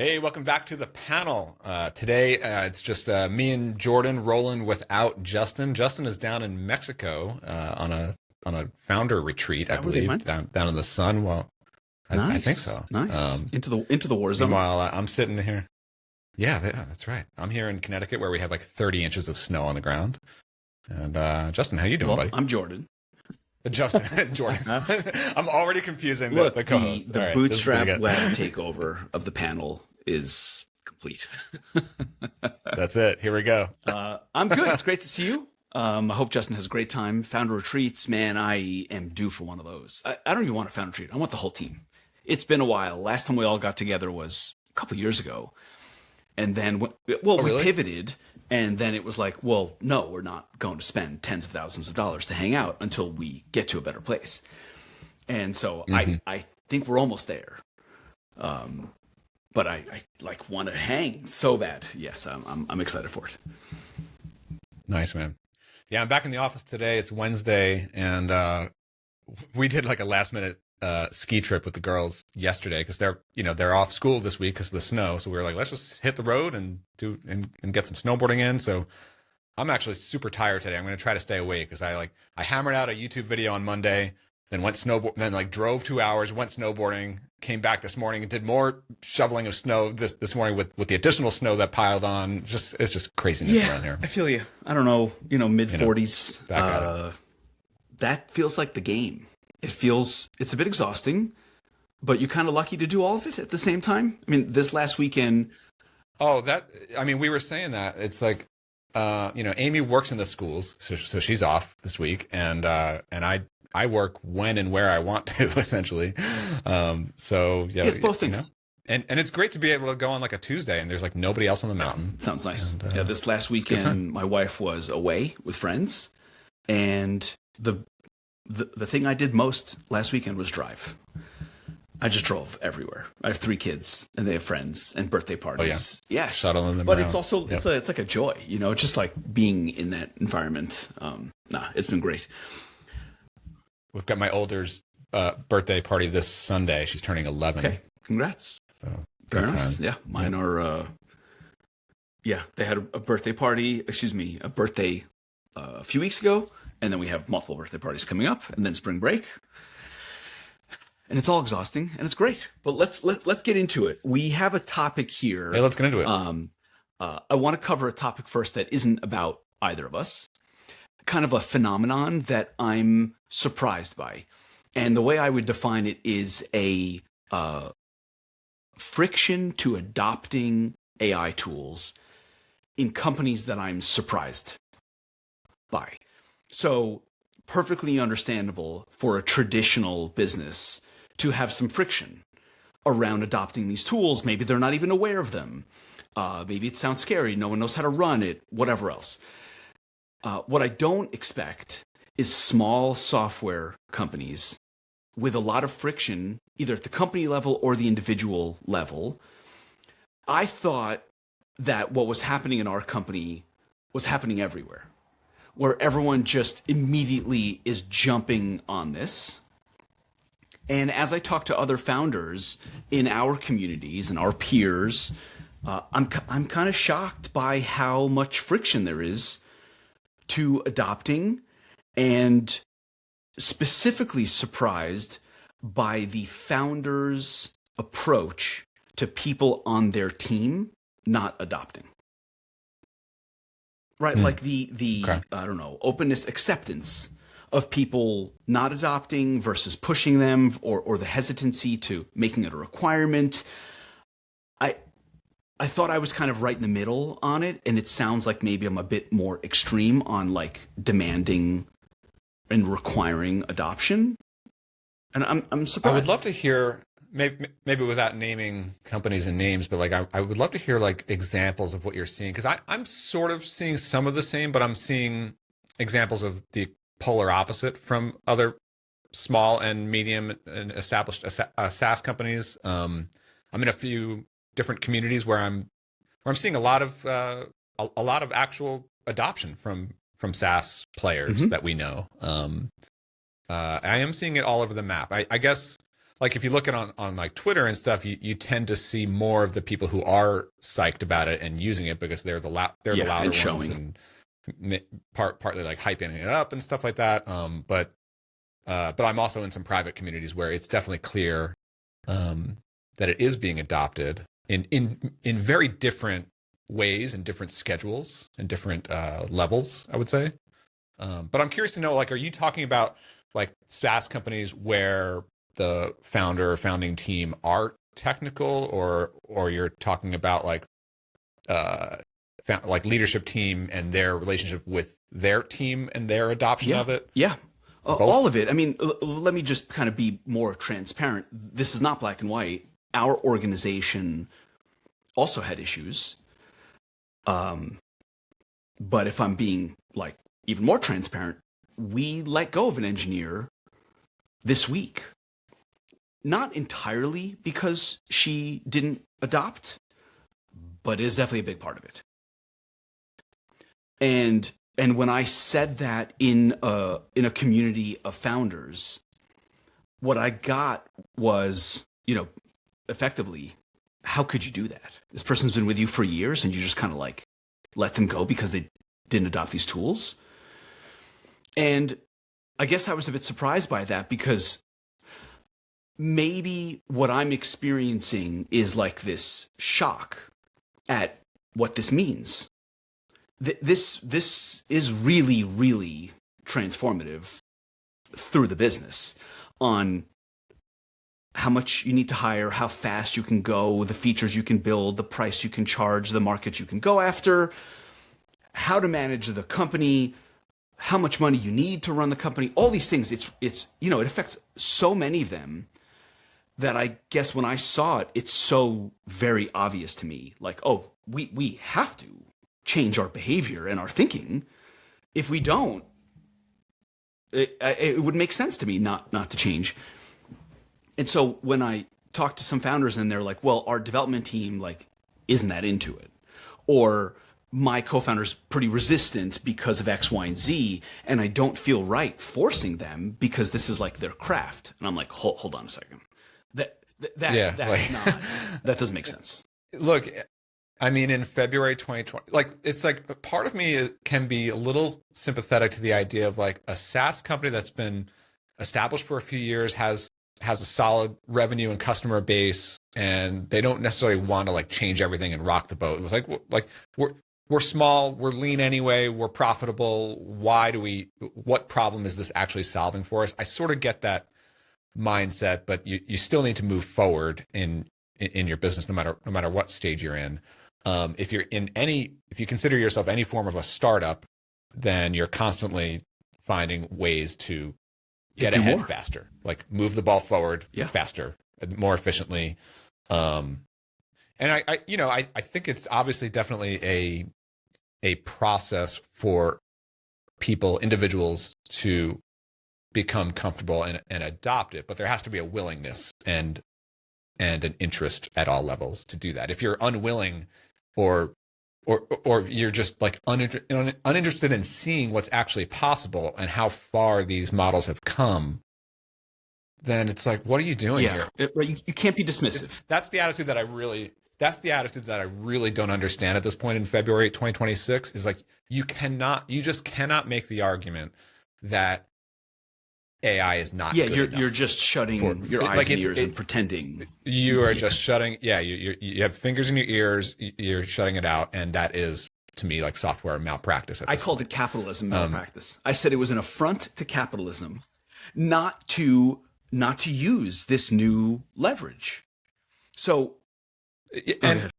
Hey, welcome back to the panel. Today, it's just me and Jordan rolling without Justin. Justin is down in Mexico on a founder retreat, I that where they believe, went? down in the sun. Well, I think Nice, so. nice. Into the war zone. Meanwhile, I'm sitting here. Yeah, that's right. I'm here in Connecticut where we have like 30 inches of snow on the ground. And Justin, how you doing, Well, buddy? I'm Jordan. Justin, Jordan. I'm already confusing Look, the co-host. the All right, this is gonna bootstrap get- lab takeover of the panel is complete. That's it. Here we go. I'm good. It's great to see you. I hope Justin has a great time. Founder retreats, man, I am due for one of those. I don't even want a founder retreat. I want the whole team. It's been a while. Last time we all got together was a couple years ago. And then, we really? pivoted, and then it was like, well, no, we're not going to spend tens of thousands of dollars to hang out until we get to a better place. And so I think we're almost there. But I like want to hang so bad. Yes, I'm excited for it. Nice, man. Yeah, I'm back in the office today. It's Wednesday, and we did like a last minute ski trip with the girls yesterday because they're off school this week because of the snow. So we were like, let's just hit the road and get some snowboarding in. So I'm actually super tired today. I'm going to try to stay awake because I hammered out a YouTube video on Monday, then went then like drove 2 hours, went snowboarding, came back this morning and did more shoveling of snow this morning with the additional snow that piled on. It's just craziness around here. I feel you. I don't know, mid 40s. back at it. That feels like the game. It's a bit exhausting, but you're kind of lucky to do all of it at the same time. I mean, this last weekend. Oh, we were saying that it's like, Amy works in the schools, so she's off this week, and I work when and where I want to, essentially. So yeah, It's both things. And it's great to be able to go on like a Tuesday and there's like nobody else on the mountain. Sounds nice. And, yeah, this last weekend, my wife was away with friends, and the thing I did most last weekend was drive. I just drove everywhere. I have 3 kids, and they have friends and birthday parties. Oh, yeah. Yes, Shuttling them but around. it's also Yep. it's like a joy, It's just like being in that environment. It's been great. We've got my older's birthday party this Sunday. She's turning 11. Okay, congrats. So Very good nice. time. Yeah, mine are. They had a birthday party. Excuse me, a birthday a few weeks ago, and then we have multiple birthday parties coming up, and then spring break, and it's all exhausting, and it's great. But let's get into it. We have a topic here. Hey, let's get into it. I want to cover a topic first that isn't about either of us. Kind of a phenomenon that I'm surprised by, and the way I would define it is a friction to adopting AI tools in companies that I'm surprised by. So perfectly understandable for a traditional business to have some friction around adopting these tools. Maybe they're not even aware of them. Maybe it sounds scary. No one knows how to run it, whatever else. What I don't expect is small software companies with a lot of friction, either at the company level or the individual level. I thought that what was happening in our company was happening everywhere, where everyone just immediately is jumping on this. And as I talk to other founders in our communities and our peers, I'm kind of shocked by how much friction there is to adopting, and specifically surprised by the founder's approach to people on their team not adopting. Right? Like the Okay. I don't know, openness, acceptance of people not adopting versus pushing them, or the hesitancy to making it a requirement. I thought I was kind of right in the middle on it, and it sounds like maybe I'm a bit more extreme on like demanding and requiring adoption. And I'm surprised. I would love to hear, maybe without naming companies and names, but like I would love to hear like examples of what you're seeing, because I'm sort of seeing some of the same, but I'm seeing examples of the polar opposite from other small and medium and established SaaS companies. I'm in a few different communities where I'm seeing a lot of actual adoption from SaaS players that we know. I am seeing it all over the map. I guess like if you look at on like Twitter and stuff, you tend to see more of the people who are psyched about it and using it because they're the louder ones and partly like hyping it up and stuff like that. But I'm also in some private communities where it's definitely clear that it is being adopted in very different ways and different schedules and different levels, I would say. But I'm curious to know, like, are you talking about like SaaS companies where the founder or founding team are technical, or you're talking about like leadership team and their relationship with their team and their adoption of it? Yeah. All of it. I mean, let me just kind of be more transparent. This is not black and white. Our organization also had issues. But if I'm being like even more transparent, we let go of an engineer this week. Not entirely because she didn't adopt, but it is definitely a big part of it. And when I said that in a community of founders, what I got was, effectively, how could you do that? This person's been with you for years and you just kind of like let them go because they didn't adopt these tools. And I guess I was a bit surprised by that because maybe what I'm experiencing is like this shock at what this means. This is really, really transformative through the business on how much you need to hire, how fast you can go, the features you can build, the price you can charge, the market you can go after, how to manage the company, how much money you need to run the company, all these things. It's it affects so many of them that I guess when I saw it, it's so very obvious to me. Like, oh, we have to change our behavior and our thinking. If we don't, it would make sense to me not to change. And so when I talk to some founders and they're like, well, our development team like isn't that into it, or my co-founder's pretty resistant because of X, Y, and Z, and I don't feel right forcing them because this is like their craft. And I'm like, hold on a second. That doesn't make sense. Look, I mean, in February 2020, like, it's like part of me can be a little sympathetic to the idea of like a SaaS company that's been established for a few years, has a solid revenue and customer base, and they don't necessarily want to like change everything and rock the boat. It's like we're small, we're lean anyway, we're profitable. What problem is this actually solving for us? I sort of get that mindset, but you still need to move forward in your business, no matter what stage you're in. If you consider yourself any form of a startup, then you're constantly finding ways to get ahead faster, like move the ball forward faster, more efficiently. And I think it's obviously definitely a process for individuals to become comfortable and adopt it, but there has to be a willingness and an interest at all levels to do that. If you're unwilling or you're just like uninterested in seeing what's actually possible and how far these models have come, then it's like, what are you doing here? You can't be dismissive. That's the attitude that I really don't understand at this point in February 2026. Is like, you just cannot make the argument that AI is not good enough. You're just shutting your eyes and ears and pretending. You are just shutting. Yeah, you have fingers in your ears. You're shutting it out, and that is, to me, like software malpractice. I called it capitalism malpractice. I said it was an affront to capitalism, not to use this new leverage. So, and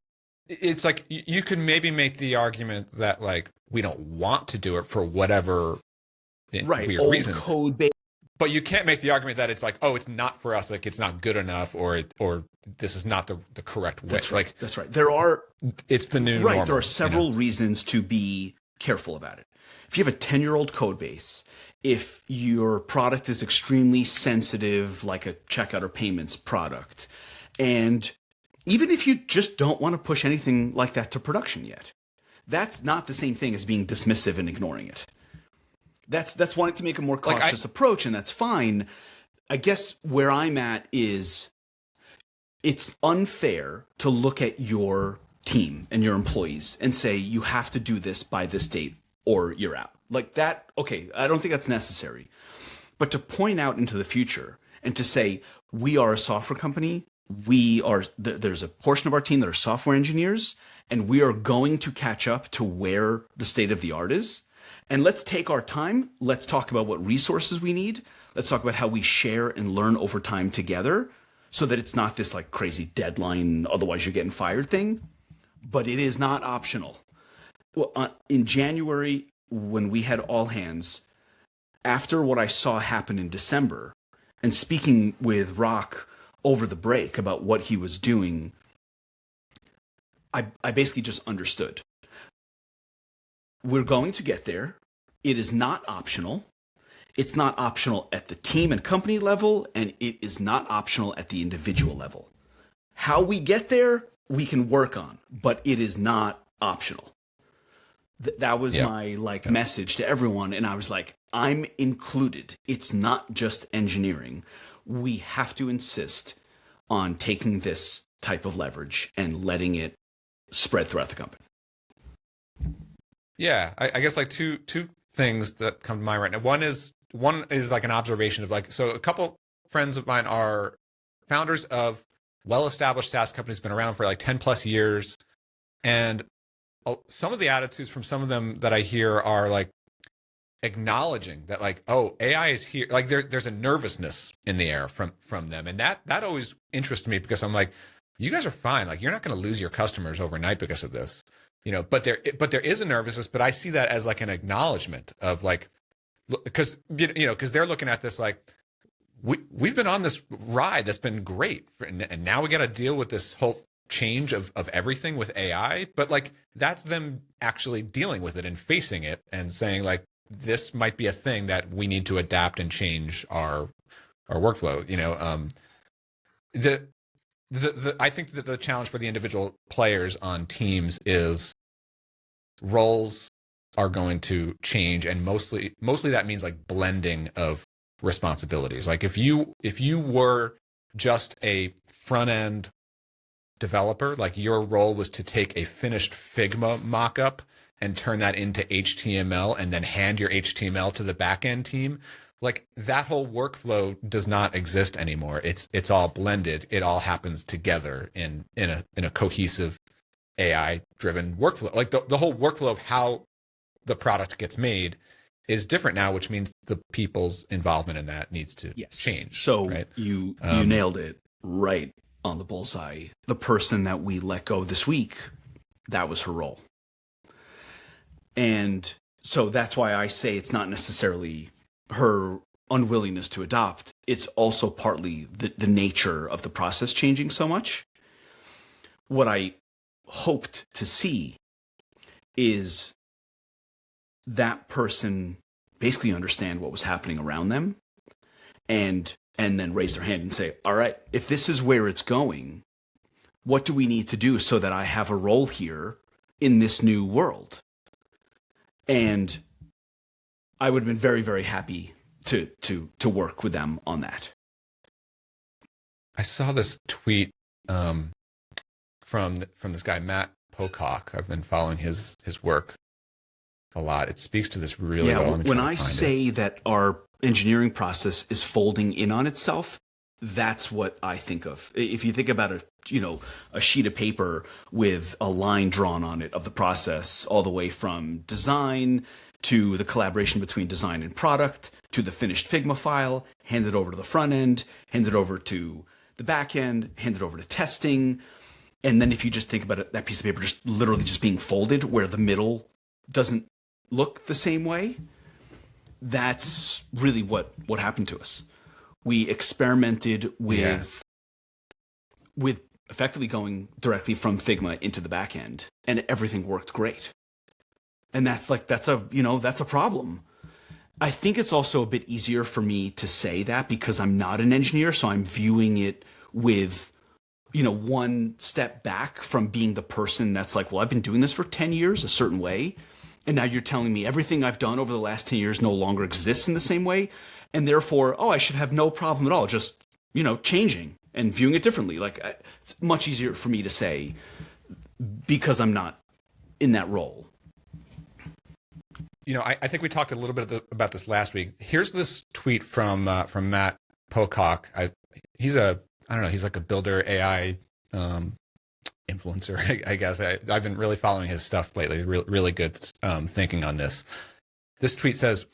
it's like you could maybe make the argument that like we don't want to do it for whatever weird reason. Code base. But you can't make the argument that it's like, oh, it's not for us, like it's not good enough, or this is not the correct way. That's right. That's right. It's the new normal. There are several reasons to be careful about it. If you have a 10-year-old code base, if your product is extremely sensitive, like a checkout or payments product, and even if you just don't want to push anything like that to production yet, that's not the same thing as being dismissive and ignoring it. That's wanting to make a more cautious approach, and that's fine. I guess where I'm at is it's unfair to look at your team and your employees and say you have to do this by this date or you're out. Like that, okay, I don't think that's necessary. But to point out into the future and to say we are a software company, there's a portion of our team that are software engineers, and we are going to catch up to where the state of the art is. And let's take our time. Let's talk about what resources we need. Let's talk about how we share and learn over time together so that it's not this like crazy deadline, otherwise you're getting fired thing. But it is not optional. Well, in January, when we had all hands, after what I saw happen in December, and speaking with Rock over the break about what he was doing, I basically just understood. We're going to get there. It is not optional. It's not optional at the team and company level, and it is not optional at the individual level. How we get there, we can work on, but it is not optional. That was my message to everyone, and I was like, I'm included. It's not just engineering. We have to insist on taking this type of leverage and letting it spread throughout the company. Yeah, I guess like two things that come to mind right now. One is like an observation of like, so a couple friends of mine are founders of well-established SaaS companies, been around for like 10 plus years, and some of the attitudes from some of them that I hear are like acknowledging that like, oh, AI is here. Like there's a nervousness in the air from them, and that always interests me because I'm like, you guys are fine. Like you're not going to lose your customers overnight because of this, But there is a nervousness. But I see that as like an acknowledgement of like, because because they're looking at this like we've been on this ride that's been great, and now we got to deal with this whole change of everything with AI. But like that's them actually dealing with it and facing it and saying like, this might be a thing that we need to adapt and change our workflow. I think that the challenge for the individual players on teams is roles are going to change, and mostly that means like blending of responsibilities. Like if you were just a front end developer, like your role was to take a finished Figma mockup and turn that into HTML and then hand your HTML to the backend team. Like that whole workflow does not exist anymore. It's all blended. It all happens together in a cohesive AI driven workflow. Like the whole workflow of how the product gets made is different now, which means the people's involvement in that needs to change. So right? you nailed it right on the bullseye. The person that we let go this week, that was her role. And so that's why I say it's not necessarily her unwillingness to adopt. It's also partly the nature of the process changing so much. What I hoped to see is that person basically understand what was happening around them and then raise their hand and say, all right, if this is where it's going, what do we need to do so that I have a role here in this new world? And I would have been very, very happy to work with them on that. I saw this tweet from this guy Matt Pocock. I've been following his work a lot. It speaks to this really well. When I say that our engineering process is folding in on itself, that's what I think of. If you think about a sheet of paper with a line drawn on it of the process, all the way from design to the collaboration between design and product, to the finished Figma file, hand it over to the front end, hand it over to the back end, hand it over to testing. And then if you just think about it, that piece of paper just literally just being folded where the middle doesn't look the same way, that's really what happened to us. We experimented with effectively going directly from Figma into the back end, and everything worked great. And that's a problem. I think it's also a bit easier for me to say that because I'm not an engineer, so I'm viewing it with, one step back from being the person that's like, well, I've been doing this for 10 years a certain way, And now you're telling me everything I've done over the last 10 years no longer exists in the same way. And therefore, I should have no problem at all just, changing and viewing it differently. Like, it's much easier for me to say because I'm not in that role. I think we talked a little bit about this last week. Here's this tweet from Matt Pocock. He's like a builder AI influencer, I guess. I've been really following his stuff lately. Really good thinking on this. This tweet says,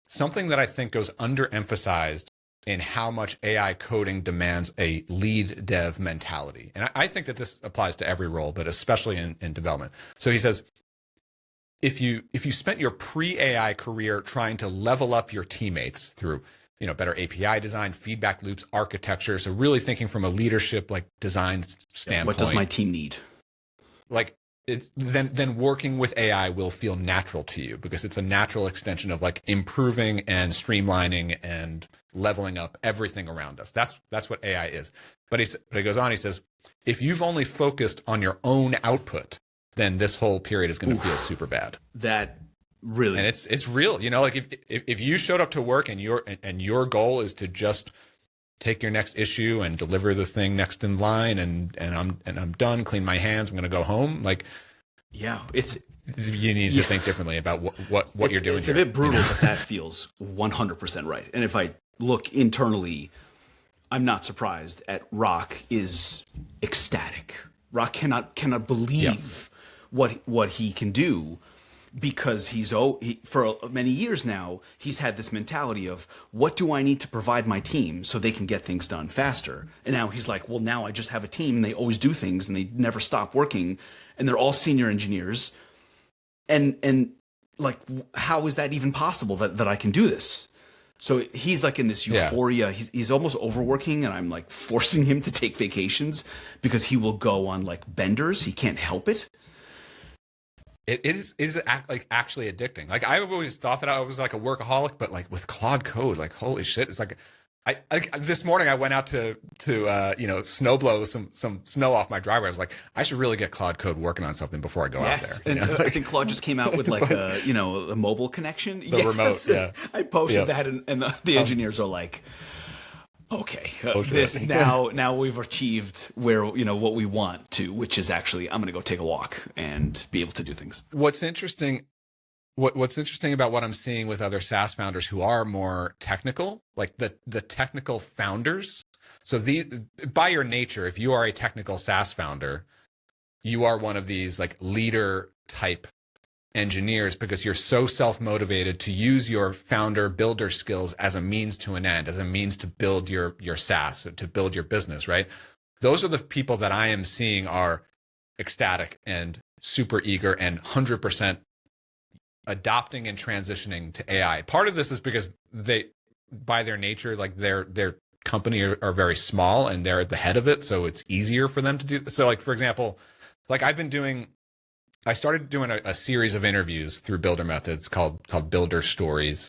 something that I think goes underemphasized in how much AI coding demands a lead dev mentality. And I think that this applies to every role, but especially in development. So he says, if you spent your pre-AI career trying to level up your teammates through better API design, feedback loops, architecture. So really thinking from a leadership design standpoint. What does my team need? Then working with AI will feel natural to you because it's a natural extension of improving and streamlining and leveling up everything around us. That's what AI is. But he goes on. He says, if you've only focused on your own output, then this whole period is going to feel super bad. That really, and it's real. If you showed up to work and your goal is to just take your next issue and deliver the thing next in line, and I'm done, clean my hands, I'm going to go home. You need to think differently about what you're doing. It's here, a bit brutal, but that feels 100% right. And if I look internally, I'm not surprised at Rock is ecstatic. Rock cannot believe what he can do, because for many years now, he's had this mentality of, what do I need to provide my team so they can get things done faster? And now he's like, well, now I just have a team and they always do things and they never stop working and they're all senior engineers. And how is that even possible that I can do this? So he's in this euphoria. Yeah. He's almost overworking, and I'm forcing him to take vacations because he will go on benders. He can't help it. It is actually addicting. I've always thought that I was a workaholic, but with Claude Code, holy shit, it's I this morning I went out to snow blow some snow off my driveway. I was like, I should really get Claude Code working on something before I go out there. And I think Claude just came out with a mobile connection. The remote, yeah. I posted that, and the engineers are like, okay, now we've achieved what we want to, which is actually, I'm going to go take a walk and be able to do things. What's interesting about what I'm seeing with other SaaS founders who are more technical, the technical founders. So by your nature, if you are a technical SaaS founder, you are one of these leader type engineers because you're so self-motivated to use your founder builder skills as a means to an end, as a means to build your SaaS, to build your business, right? Those are the people that I am seeing are ecstatic and super eager and 100% adopting and transitioning to AI. Part of this is because they, by their nature, their company are very small and they're at the head of it, so it's easier for them to do. So for example, I started doing a series of interviews through Builder Methods called Builder Stories,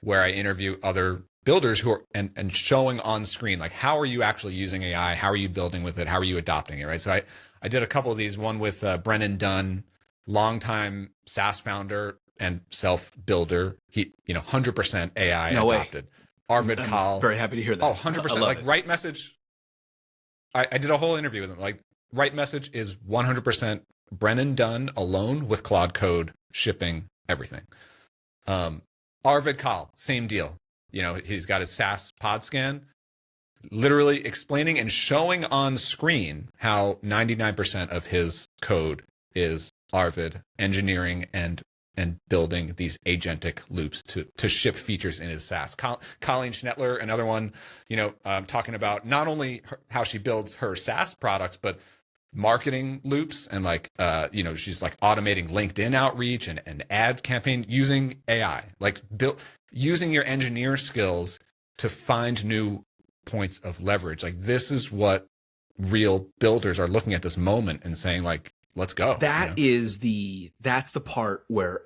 where I interview other builders who are and showing on screen how are you actually using AI, how are you building with it, how are you adopting it, right? So I did a couple of these. One with Brennan Dunn, longtime SaaS founder and self builder. He 100% AI adopted. Arvid Kahl. Very happy to hear that. Oh, 100%. Right Message. I did a whole interview with him. Right Message is 100% Brennan Dunn alone with Claude Code shipping everything. Arvid Kahl, same deal. He's got his SaaS pod scan, literally explaining and showing on screen how 99% of his code is Arvid engineering and building these agentic loops to ship features in his SaaS. Colleen Schnettler, another one, talking about not only how she builds her SaaS products, but marketing loops and she's automating LinkedIn outreach and ads campaign using AI, using your engineer skills to find new points of leverage. This is what real builders are looking at this moment and saying let's go. That's the part where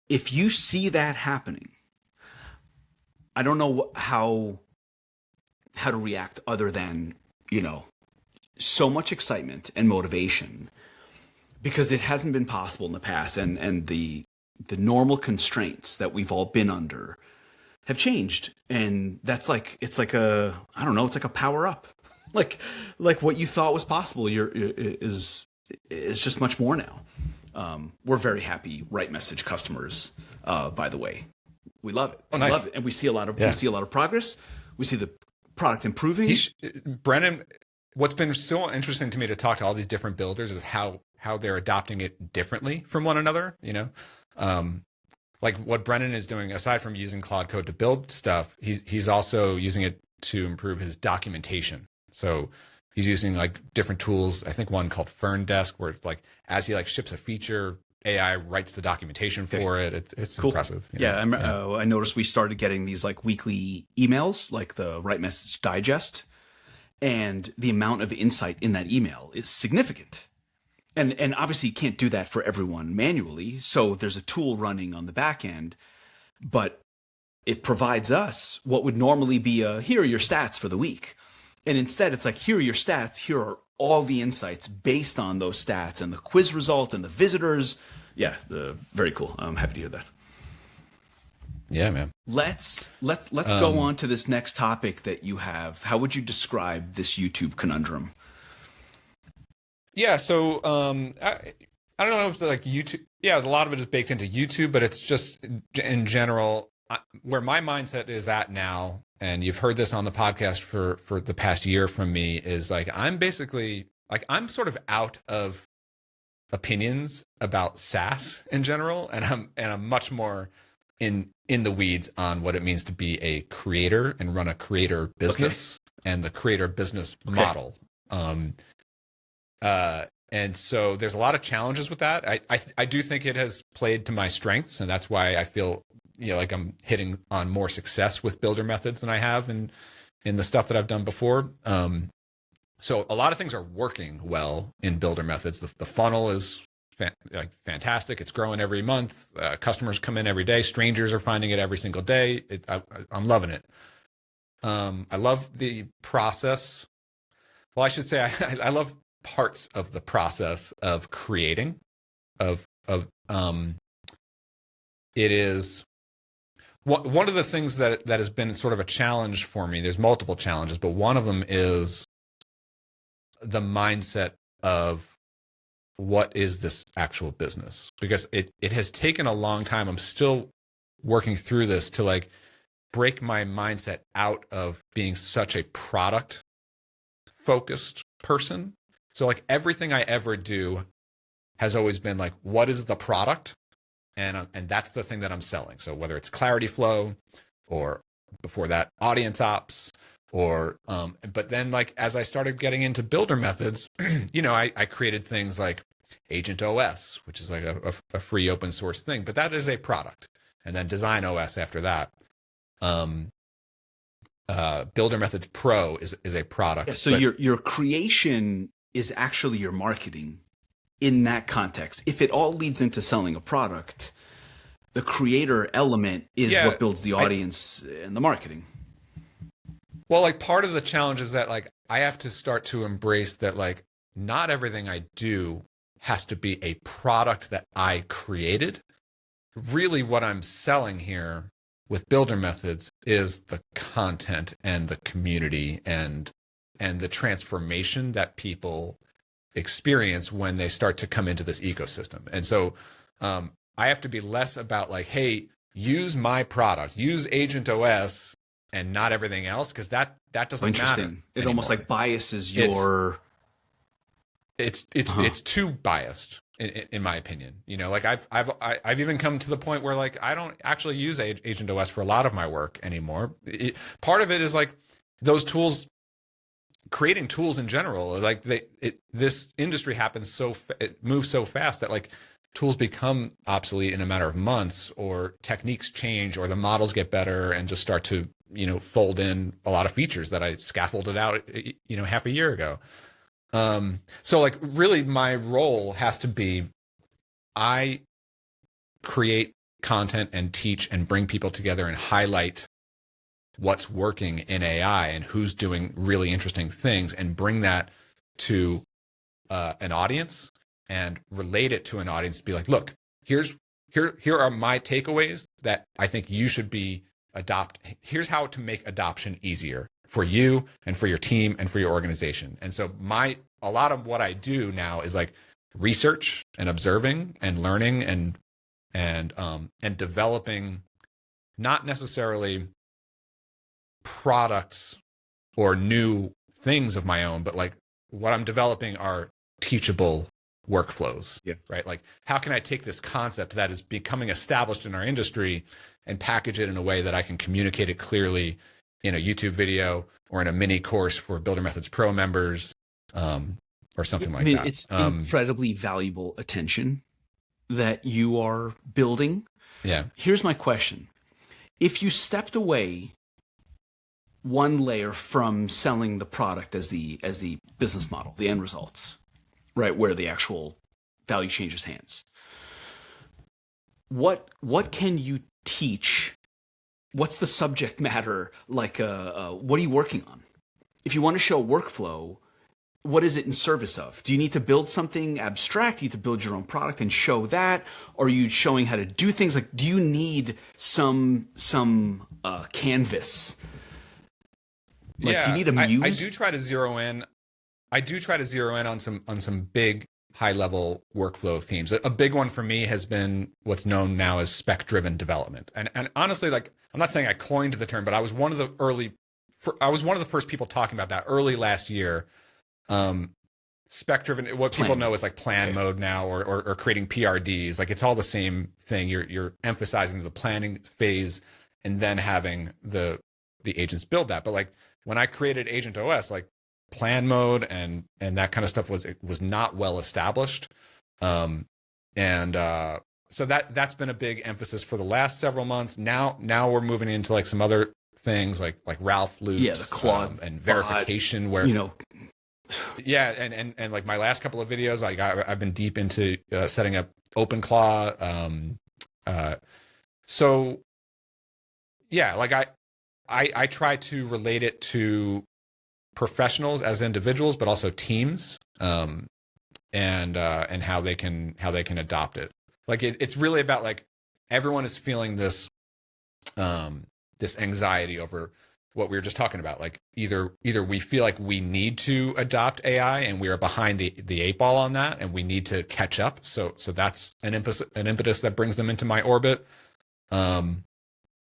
if you see that happening, I don't know how to react other than, so much excitement and motivation, because it hasn't been possible in the past, and the the normal constraints that we've all been under have changed, and that's like it's like a I don't know, it's like a power up, like what you thought was possible is just much more now. We're very happy Right Message customers, by the way. We love it. Oh, nice. We love it, and we see a lot of progress. We see the product improving. Brennan, what's been so interesting to me to talk to all these different builders is how they're adopting it differently from one another. Like what Brennan is doing, aside from using Claude Code to build stuff, he's also using it to improve his documentation. So he's using like different tools. I think one called Fern Desk, where it's like as he like ships a feature, AI writes the documentation for it. It's cool. Impressive. I noticed we started getting these like weekly emails, like the Right Message Digest, and the amount of insight in that email is significant. And obviously you can't do that for everyone manually. So there's a tool running on the back end, but it provides us what would normally be here are your stats for the week. And instead it's like, here are your stats. Here are all the insights based on those stats and the quiz results and the visitors. Yeah, very cool. I'm happy to hear that. Yeah, man. Let's go on to this next topic that you have. How would you describe this YouTube conundrum? Yeah, so I don't know if it's like YouTube. Yeah, a lot of it is baked into YouTube, but it's just in general where my mindset is at now. And you've heard this on the podcast for the past year from me is like I'm basically like I'm sort of out of opinions about SaaS in general, and I'm much more in the weeds on what it means to be a creator and run a creator business and the creator business model. And so there's a lot of challenges with that. I do think it has played to my strengths, and that's why I feel like I'm hitting on more success with builder methods than I have in the stuff that I've done before. So a lot of things are working well in builder methods. The funnel is fantastic. It's growing every month. Customers come in every day. Strangers are finding it every single day. I'm loving it. I love the process. Well, I should say I love parts of the process of creating it is one of the things that has been sort of a challenge for me. There's multiple challenges, but one of them is the mindset of what is this actual business, because it has taken a long time. I'm still working through this to like break my mindset out of being such a product focused person. So like everything I ever do has always been like, what is the product? And that's the thing that I'm selling. So whether it's Clarity Flow or before that Audience Ops or, but then like, as I started getting into builder methods, I created things like Agent OS, which is like a free open source thing, but that is a product. And then Design OS after that. Builder Methods Pro is a product. Yeah, so your creation is actually your marketing in that context. If it all leads into selling a product, the creator element is what builds the audience and the marketing. Well, like part of the challenge is that like I have to start to embrace that like not everything I do has to be a product that I created. Really what I'm selling here with builder methods is the content and the community and the transformation that people experience when they start to come into this ecosystem. And so I have to be less about like, hey, use my product, use Agent OS and not everything else, because that doesn't matter. It anymore. Almost like biases your... It's too biased. In my opinion, like I've even come to the point where like I don't actually use Agent OS for a lot of my work anymore. Part of it is like those tools, creating tools in general, like this industry it moves so fast that like tools become obsolete in a matter of months, or techniques change, or the models get better and just start to fold in a lot of features that I scaffolded out half a year ago. So like really my role has to be, I create content and teach and bring people together and highlight what's working in AI and who's doing really interesting things, and bring that to an audience and relate it to an audience to be like, look, here's here are my takeaways that I think you should be adopt. Here's how to make adoption easier for you and for your team and for your organization. And so a lot of what I do now is like research and observing and learning and developing, not necessarily products or new things of my own, but like what I'm developing are teachable workflows, right? Like, how can I take this concept that is becoming established in our industry and package it in a way that I can communicate it clearly in a YouTube video or in a mini course for Builder Methods Pro members, or something like that. It's incredibly valuable attention that you are building. Yeah. Here's my question. If you stepped away one layer from selling the product as the business model, the end results, right, where the actual value changes hands, what can you teach? What's the subject matter? Like, what are you working on? If you want to show workflow, what is it in service of? Do you need to build something abstract? Do you need to build your own product and show that? Or are you showing how to do things? Like, do you need some canvas? Like, do you need a muse? I do try to zero in. I do try to zero in on some big high level workflow themes. A big one for me has been what's known now as spec driven development. And honestly, like, I'm not saying I coined the term, but I was one of the first people talking about that early last year. Spec driven, what people know is like plan mode now, or creating PRDs. Like, it's all the same thing. You're emphasizing the planning phase and then having the agents build that. But like, when I created Agent OS, like, plan mode and that kind of stuff was not well established. So that's been a big emphasis for the last several months. Now we're moving into like some other things like Ralph loops, the Claude and verification, where and like my last couple of videos, like I've been deep into setting up OpenClaw. So yeah, like I try to relate it to professionals as individuals, but also teams, and how they can adopt it. Like, it's really about, like, everyone is feeling this this anxiety over what we were just talking about. Like, either we feel like we need to adopt AI and we are behind the eight ball on that, and we need to catch up. So that's an impetus that brings them into my orbit.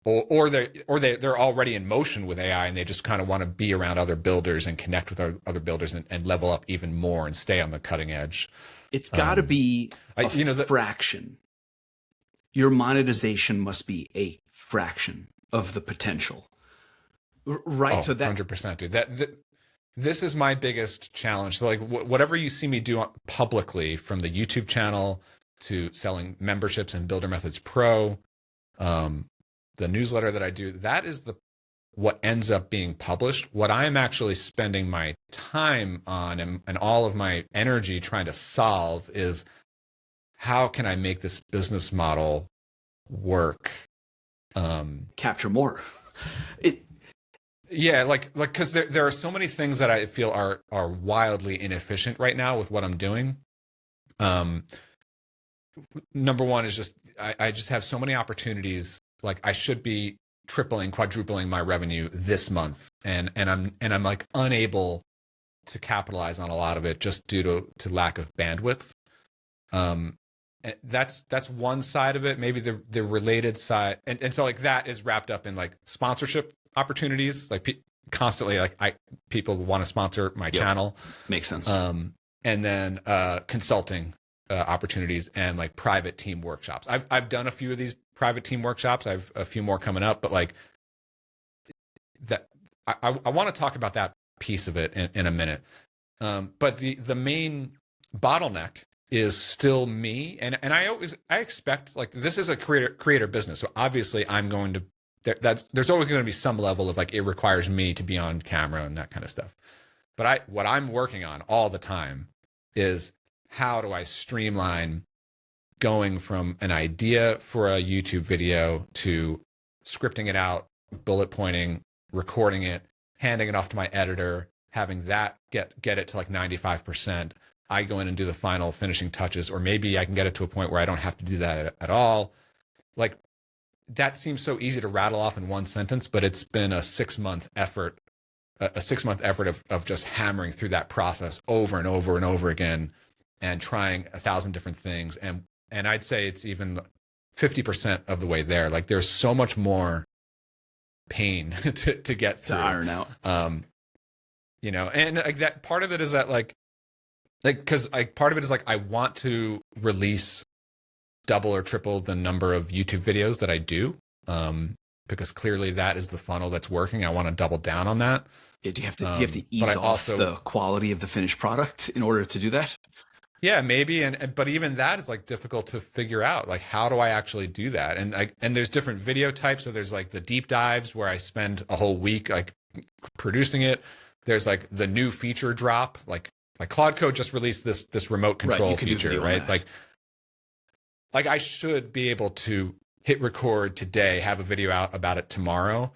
Or they're already in motion with AI and they just kind of want to be around other builders and connect with other builders and level up even more and stay on the cutting edge. It's got to be a fraction. Your monetization must be a fraction of the potential, right? So that 100%, dude. This is my biggest challenge. So like, whatever you see me do publicly, from the YouTube channel to selling memberships in Builder Methods Pro, the newsletter that I do, that is what ends up being published. What I'm actually spending my time on and all of my energy trying to solve is, how can I make this business model work? Capture more. Because there are so many things that I feel are wildly inefficient right now with what I'm doing. Number one is just I just have so many opportunities. Like, I should be tripling, quadrupling my revenue this month, and I'm like unable to capitalize on a lot of it just due to lack of bandwidth. That's one side of it. Maybe the related side, and so like that is wrapped up in like sponsorship opportunities. Like, constantly, like people want to sponsor my channel. Makes sense. And then consulting opportunities and like private team workshops. I've done a few of these private team workshops. I have a few more coming up, but like that, I want to talk about that piece of it in a minute. But the main bottleneck is still me, and I expect, like, this is a creator business, so obviously I'm going to there's always going to be some level of like, it requires me to be on camera and that kind of stuff. But what I'm working on all the time is, how do I streamline going from an idea for a YouTube video to scripting it out, bullet pointing, recording it, handing it off to my editor, having that get it to like 95%, I go in and do the final finishing touches, or maybe I can get it to a point where I don't have to do that at all. Like, that seems so easy to rattle off in one sentence, but it's been a 6-month effort, of just hammering through that process over and over and over again, and trying 1,000 different things. And I'd say it's even 50% of the way there. Like, there's so much more pain to get through, to iron out. You know, and like that part of it is that because part of it is like I want to release double or triple the number of YouTube videos that I do, because clearly that is the funnel that's working. I want to double down on that. Yeah, do you have to ease off the quality of the finished product in order to do that? Yeah, maybe, but even that is like difficult to figure out. Like, how do I actually do that? And there's different video types. So there's like the deep dives where I spend a whole week like producing it. There's like the new feature drop, like Claude Code just released this remote control feature, right? Like I should be able to hit record today, have a video out about it tomorrow.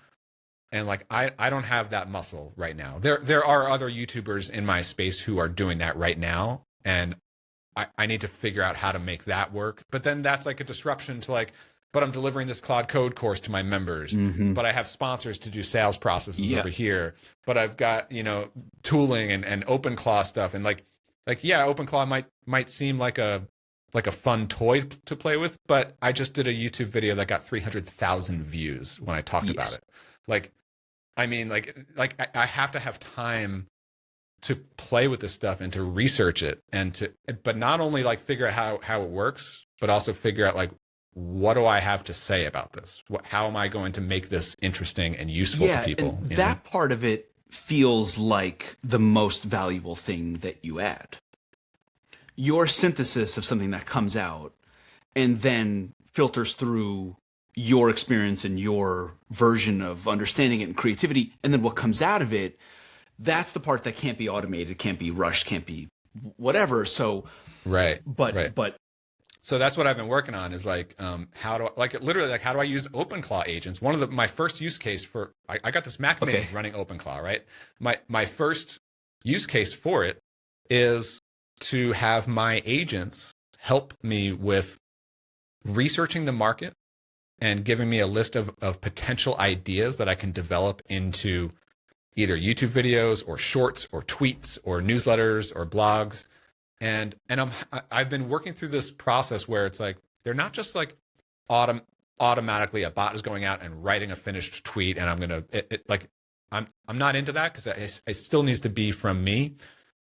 And like, I don't have that muscle right now. There are other YouTubers in my space who are doing that right now. And I need to figure out how to make that work. But then that's like a disruption to like, but I'm delivering this Claude Code course to my members, but I have sponsors to do sales processes over here. But I've got, you know, tooling and OpenClaw stuff. And like, yeah, OpenClaw might seem like a fun toy to play with, but I just did a YouTube video that got 300,000 views when I talked about it. Like, I mean, like I have to have time to play with this stuff and to research it but not only like figure out how it works, but also figure out like, what do I have to say about this? How am I going to make this interesting and useful to people? And that part of it feels like the most valuable thing that you add. Your synthesis of something that comes out and then filters through your experience and your version of understanding it and creativity, and then what comes out of it, that's the part that can't be automated, can't be rushed, can't be whatever. So but so that's what I've been working on is like, how do I use OpenClaw agents? One of my first use case for, I got this Mac Mini running OpenClaw, right? My first use case for it is to have my agents help me with researching the market and giving me a list of potential ideas that I can develop into either YouTube videos or shorts or tweets or newsletters or blogs. And I've been working through this process where it's like, they're not just like automatically a bot is going out and writing a finished tweet and I'm not into that because it still needs to be from me.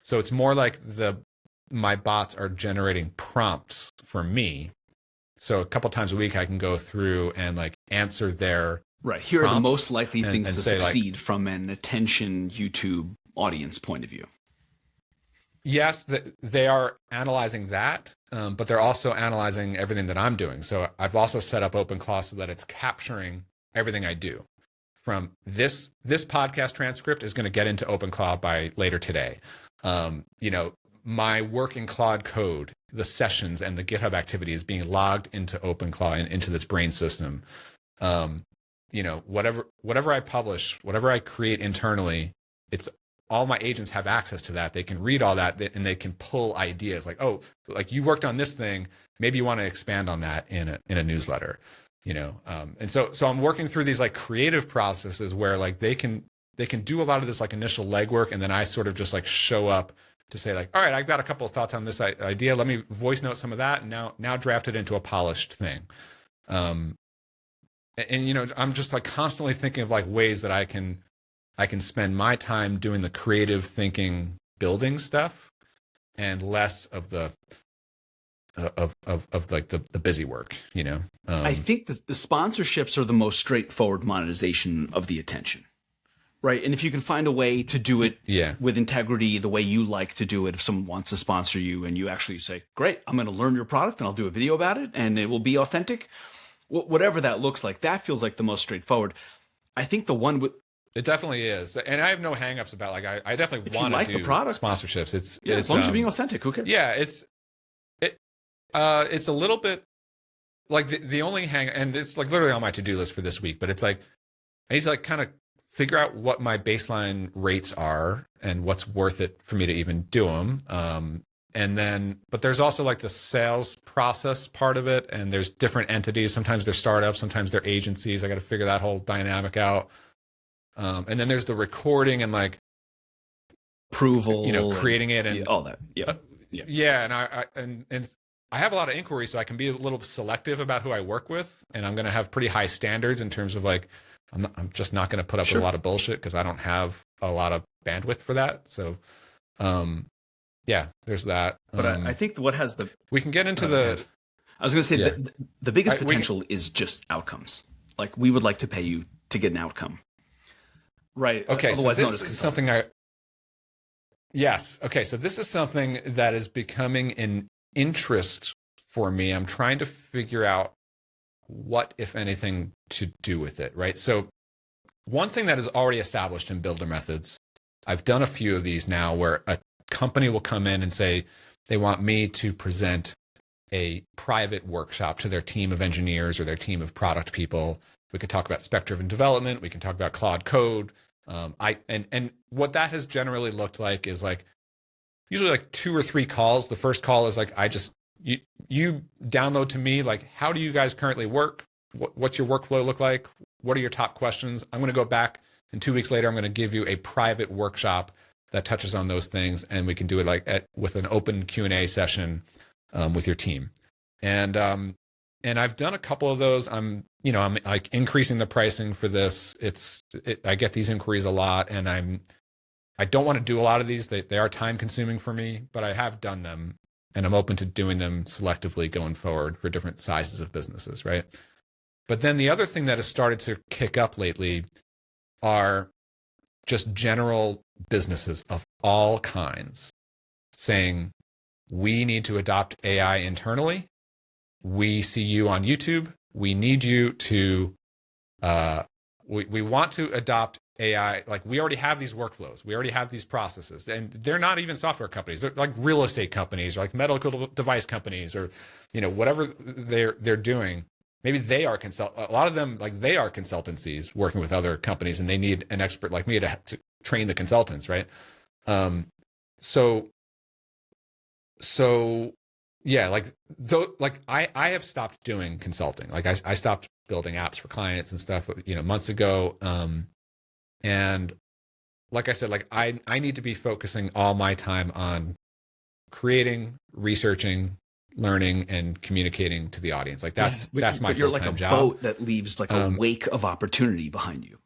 So it's more like my bots are generating prompts for me. So a couple times a week I can go through and like answer their here are the most likely things to succeed from an attention YouTube audience point of view. Yes, they are analyzing that, but they're also analyzing everything that I'm doing. So I've also set up OpenClaw so that it's capturing everything I do. From this podcast transcript is going to get into OpenClaw by later today. You know, my work in Claude Code, the sessions and the GitHub activity is being logged into OpenClaw and into this brain system. You know, whatever I publish, whatever I create internally, it's all my agents have access to that. They can read all that and they can pull ideas like, oh, like you worked on this thing. Maybe you want to expand on that in a newsletter, you know? And so I'm working through these like creative processes where like they can do a lot of this like initial legwork. And then I sort of just like show up to say like, all right, I've got a couple of thoughts on this idea. Let me voice note some of that. And now draft it into a polished thing. And you know, I'm just like constantly thinking of like ways that I can spend my time doing the creative thinking, building stuff, and less of the like the busy work. You know, I think the sponsorships are the most straightforward monetization of the attention, right? And if you can find a way to do it with integrity, the way you like to do it, if someone wants to sponsor you, and you actually say, "Great, I'm going to learn your product, and I'll do a video about it, and it will be authentic," whatever that looks like, that feels like the most straightforward. I think the one with it definitely is, and I have no hangups about like I definitely want to do the product sponsorships. It's as long as you're being authentic. Who cares? Yeah, it's a little bit like the only and it's like literally on my to-do list for this week. But it's like I need to like kind of figure out what my baseline rates are and what's worth it for me to even do them. And then, but there's also like the sales process part of it, and there's different entities. Sometimes they're startups, sometimes they're agencies. I got to figure that whole dynamic out. And then there's the recording and like approval, creating it and all that. Yeah, and I have a lot of inquiries, so I can be a little selective about who I work with, and I'm going to have pretty high standards in terms of like I'm just not going to put up with a lot of bullshit because I don't have a lot of bandwidth for that. So, yeah, there's that. But I think what has the we can get into I was going to say the biggest potential is just outcomes. Like we would like to pay you to get an outcome, right? Okay, so this is something Yes. Okay, so this is something that is becoming an interest for me. I'm trying to figure out what, if anything, to do with it, right? So one thing that is already established in builder methods, I've done a few of these now where a company will come in and say they want me to present a private workshop to their team of engineers or their team of product people. We could talk about spec-driven development. We can talk about Claude Code. And what that has generally looked like is like usually like 2 or 3 calls. The first call is like, you download to me, like, how do you guys currently work? What's your workflow look like? What are your top questions? I'm going to go back, and 2 weeks later, I'm going to give you a private workshop that touches on those things. And we can do it like with an open Q&A session with your team. And I've done a couple of those. I'm like increasing the pricing for this. I get these inquiries a lot, and I don't want to do a lot of these. They are time consuming for me, but I have done them, and I'm open to doing them selectively going forward for different sizes of businesses, right? But then the other thing that has started to kick up lately are just general businesses of all kinds saying, we need to adopt AI internally. We see you on YouTube. We need you to, we want to adopt AI. Like, we already have these workflows. We already have these processes. And they're not even software companies. They're like real estate companies or like medical device companies or, whatever they're doing. Maybe they are a lot of them, like they are consultancies working with other companies, and they need an expert like me to train the consultants, right? So yeah, I have stopped doing consulting. Like I stopped building apps for clients and stuff, months ago. And like I said, like I need to be focusing all my time on creating, researching, learning, and communicating to the audience. Like that's my full-time you're like a job. boat that leaves like a wake of opportunity behind you.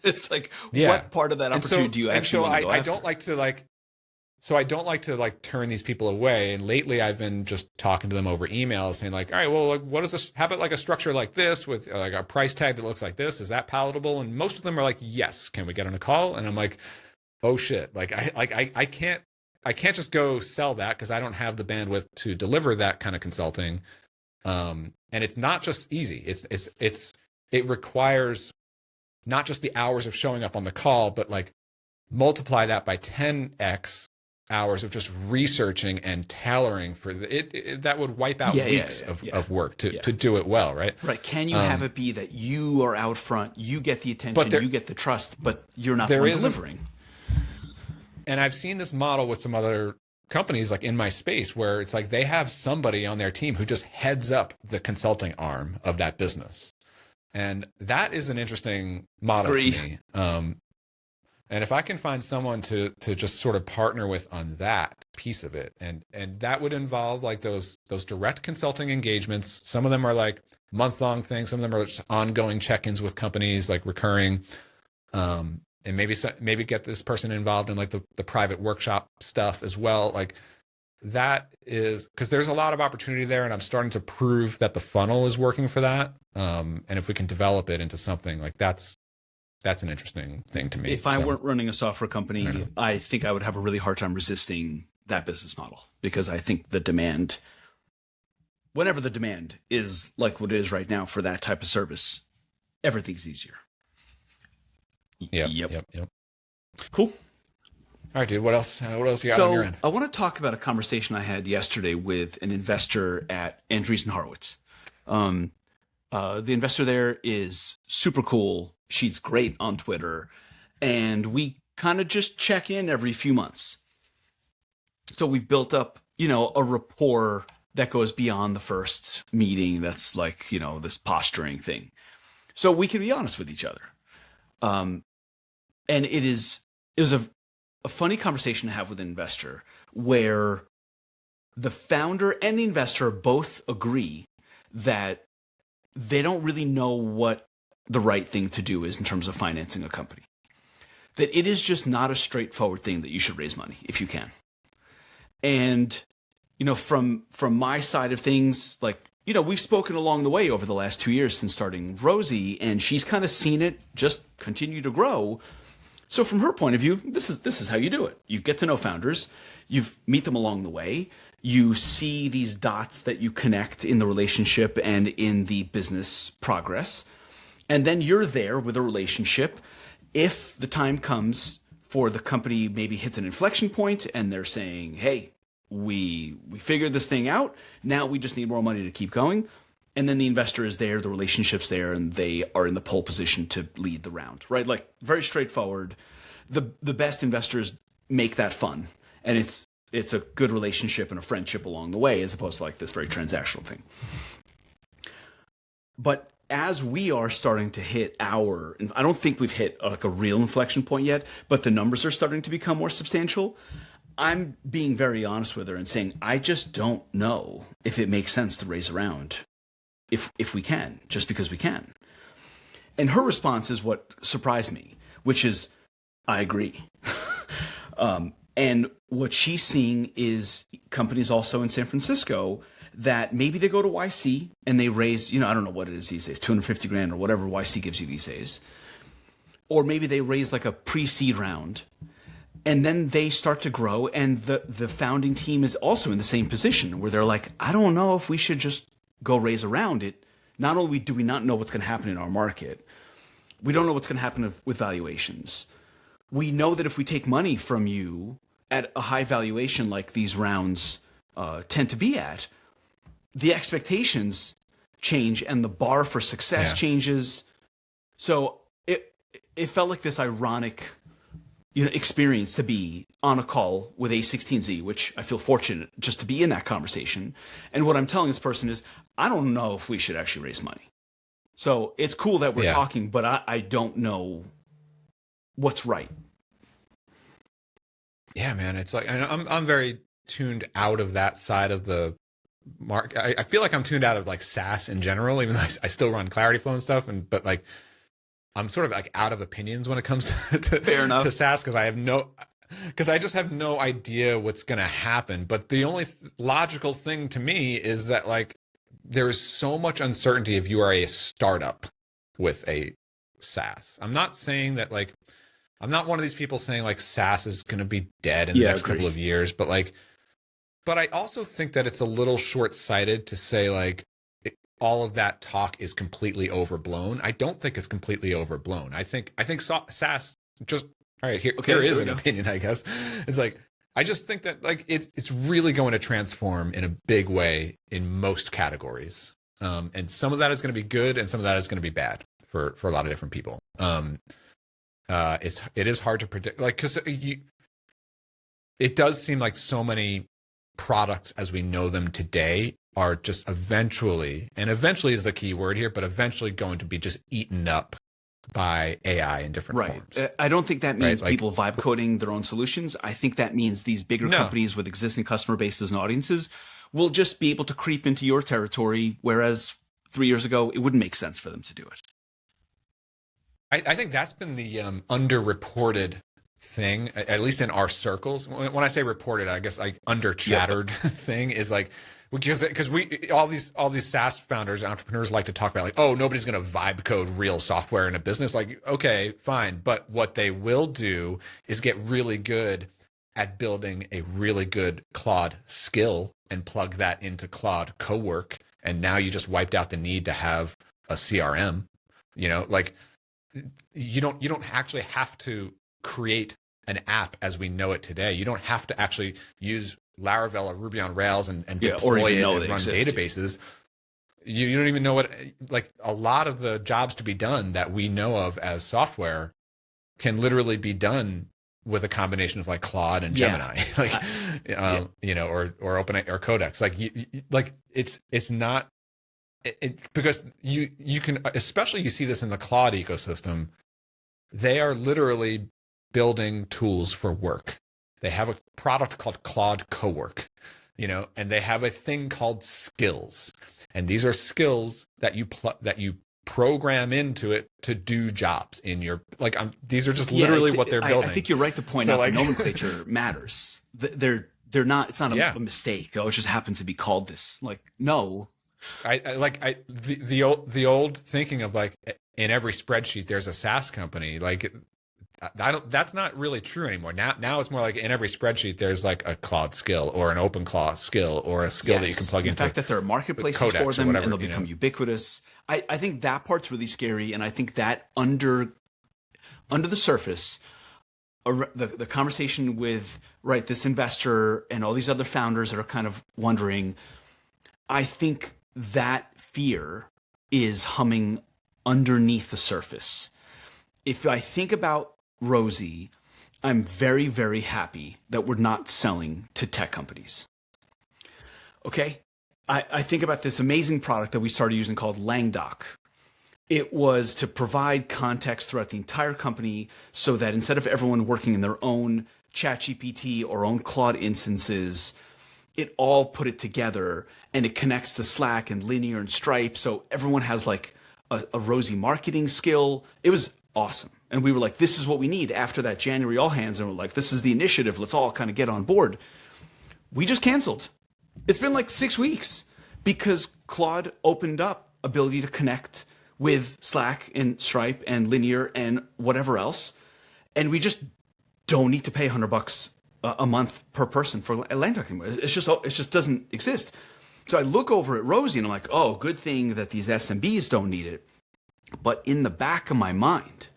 It's like, what part of that opportunity do you actually want to go after? I don't like to turn these people away. And lately I've been just talking to them over email saying like, all right, well, like, what is this? How about like a structure like this with like a price tag that looks like this? Is that palatable? And most of them are like, yes, can we get on a call? And I'm like, oh shit. I can't just go sell that because I don't have the bandwidth to deliver that kind of consulting. And it's not just easy. It requires not just the hours of showing up on the call, but like multiply that by 10x hours of just researching and tailoring for it that would wipe out weeks of work to do it well, right? Right. Can you have it be that you are out front, you get the attention, you get the trust, but you're not the one delivering? And I've seen this model with some other companies like in my space where it's like they have somebody on their team who just heads up the consulting arm of that business. And that is an interesting model to me. And if I can find someone to just sort of partner with on that piece of it, and that would involve like those direct consulting engagements. Some of them are like month-long things. Some of them are just ongoing check-ins with companies, like recurring. And maybe get this person involved in like the private workshop stuff as well. Like that is because there's a lot of opportunity there, and I'm starting to prove that the funnel is working for that. And if we can develop it into something like that's an interesting thing to me. If I weren't running a software company, I think I would have a really hard time resisting that business model, because I think the demand, whenever the demand is like what it is right now for that type of service, everything's easier. Yep. Cool. All right, dude. What else you got on your end? I want to talk about a conversation I had yesterday with an investor at Andreessen Horowitz. The investor there is super cool. She's great on Twitter, and we kind of just check in every few months. So we've built up a rapport that goes beyond the first meeting. That's like, this posturing thing. So we can be honest with each other. And it was a funny conversation to have with an investor where the founder and the investor both agree that they don't really know what the right thing to do is in terms of financing a company. That it is just not a straightforward thing that you should raise money if you can. And, from my side of things, like, we've spoken along the way over the last 2 years since starting Rosie, and she's kind of seen it just continue to grow. So from her point of view, this is how you do it. You get to know founders, you meet them along the way, you see these dots that you connect in the relationship and in the business progress, and then you're there with a relationship. If the time comes for the company maybe hits an inflection point and they're saying, hey, we figured this thing out, now we just need more money to keep going. And then the investor is there, the relationship's there, and they are in the pole position to lead the round, right? Like, very straightforward. The best investors make that fun. And it's a good relationship and a friendship along the way, as opposed to like this very transactional thing. But as we are starting to hit and I don't think we've hit like a real inflection point yet, but the numbers are starting to become more substantial. I'm being very honest with her and saying, I just don't know if it makes sense to raise a round if we can, just because we can. And her response is what surprised me, which is, I agree. And what she's seeing is companies also in San Francisco that maybe they go to YC and they raise, I don't know what it is these days, 250 grand or whatever YC gives you these days. Or maybe they raise like a pre-seed round and then they start to grow. And the founding team is also in the same position where they're like, I don't know if we should just go raise a round. Not only do we not know what's going to happen in our market, we don't know what's going to happen with valuations. We know that if we take money from you at a high valuation like these rounds tend to be at, the expectations change and the bar for success changes. So it felt like this ironic experience to be on a call with A16Z, which I feel fortunate just to be in that conversation. And what I'm telling this person is, I don't know if we should actually raise money. So it's cool that we're talking, but I don't know what's right. Yeah, man. It's like, I'm very tuned out of that side of the market. I feel like I'm tuned out of like SaaS in general, even though I still run Clarity Flow and stuff. But like, I'm sort of like out of opinions when it comes to Fair enough. to SaaS because I just have no idea what's going to happen. But the only logical thing to me is that like there is so much uncertainty if you are a startup with a SaaS. I'm not saying that like, I'm not one of these people saying like SaaS is going to be dead in the next couple of years, but I also think that it's a little short-sighted to say like all of that talk is completely overblown. I don't think it's completely overblown. I think SaaS just all right. Here is an opinion, I guess. It's like I just think that like it's really going to transform in a big way in most categories, and some of that is going to be good, and some of that is going to be bad for a lot of different people. It is hard to predict, like, because it does seem like so many products as we know them today are just eventually is the key word here, but eventually going to be just eaten up by AI in different forms. I don't think that means people vibe coding their own solutions. I think that means these bigger companies with existing customer bases and audiences will just be able to creep into your territory, whereas 3 years ago, it wouldn't make sense for them to do it. I think that's been the underreported thing, at least in our circles. When I say reported, I guess like under chattered thing is like because we all these SaaS founders, entrepreneurs like to talk about like, oh, nobody's going to vibe code real software in a business. Like, okay, fine, but what they will do is get really good at building a really good Claude skill and plug that into Claude Cowork, and now you just wiped out the need to have a CRM. Like. You don't actually have to create an app as we know it today. You don't have to actually use Laravel or Ruby on Rails and deploy it and run databases. You don't even know what, like a lot of the jobs to be done that we know of as software can literally be done with a combination of like Claude and Yeah. Gemini, like, you know, or Open or Codex. Like, like it's not because you can, especially you see this in the Claude ecosystem. They are literally building tools for work. They have a product called Claude Cowork, you know, and they have a thing called skills. And these are skills that you program into it to do jobs in your, like, these are just literally what they're building. I think you're right to point out, like, the nomenclature matters. They're not, it's not a mistake. Oh, it just happens to be called this. Like, no. The old thinking of like, in every spreadsheet there's a SaaS company. Like, that's not really true anymore. Now it's more like in every spreadsheet there's like a Claude skill or an Open Claude skill or a skill that you can plug into. The fact that there are marketplaces Codex for them, whatever, and they'll become ubiquitous. I think that part's really scary, and I think that under the surface, the conversation with this investor and all these other founders that are kind of wondering, I think that fear is humming underneath the surface. If I think about Rosie, I'm very, very happy that we're not selling to tech companies. Okay? I think about this amazing product that we started using called LangDoc. It was to provide context throughout the entire company so that instead of everyone working in their own ChatGPT or own Claude instances, it all put it together and it connects to Slack and Linear and Stripe. So everyone has like a Rosie marketing skill. It was awesome. And we were like, this is what we need after that January all hands. And we're like, this is the initiative. Let's all kind of get on board. We just canceled. It's been like 6 weeks because Claude opened up ability to connect with Slack and Stripe and Linear and whatever else. And we just don't need to pay $100 a month per person for LangDoc anymore. It just doesn't exist. So I look over at Rosie and I'm like, oh, good thing that these SMBs don't need it. But in the back of my mind,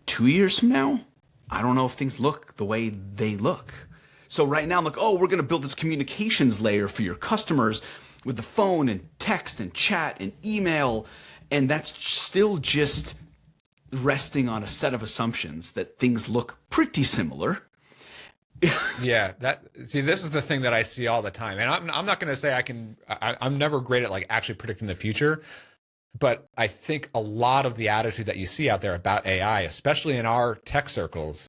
2 years from now, I don't know if things look the way they look. So right now I'm like, oh, we're going to build this communications layer for your customers with the phone and text and chat and email. And that's still just resting on a set of assumptions that things look pretty similar. Yeah, this is the thing that I see all the time. And I'm not going to say I'm never great at like actually predicting the future. But I think a lot of the attitude that you see out there about AI, especially in our tech circles,